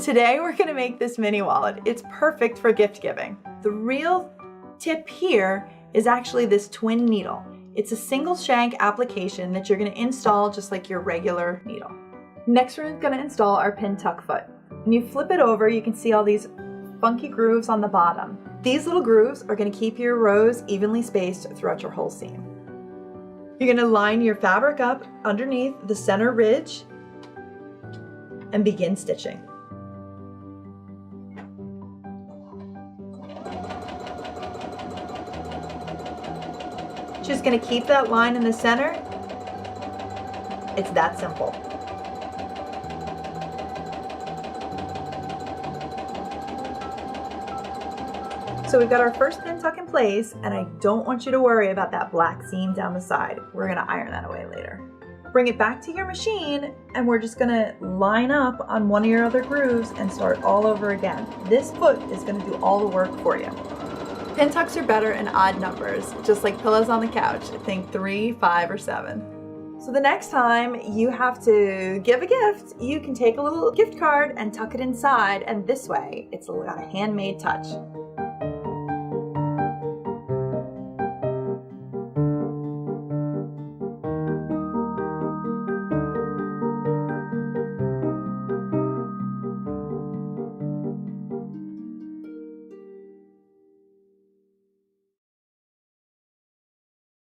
Today we're gonna make this mini wallet. It's perfect for gift giving. The real tip here is actually this twin needle. It's a single shank application that you're gonna install just like your regular needle. Next, we're gonna install our pin tuck foot. When you flip it over, you can see all these funky grooves on the bottom. These little grooves are gonna keep your rows evenly spaced throughout your whole seam. You're gonna line your fabric up underneath the center ridge and begin stitching. Just gonna keep that line in the center. It's that simple. So we've got our first pin tuck in place, and I don't want you to worry about that black seam down the side. We're gonna iron that away later. Bring it back to your machine, and we're just gonna line up on one of your other grooves and start all over again. This foot is gonna do all the work for you. Pin tucks are better in odd numbers, just like pillows on the couch. Think 3, 5, or 7. So the next time you have to give a gift, you can take a little gift card and tuck it inside, and this way it's got a handmade touch.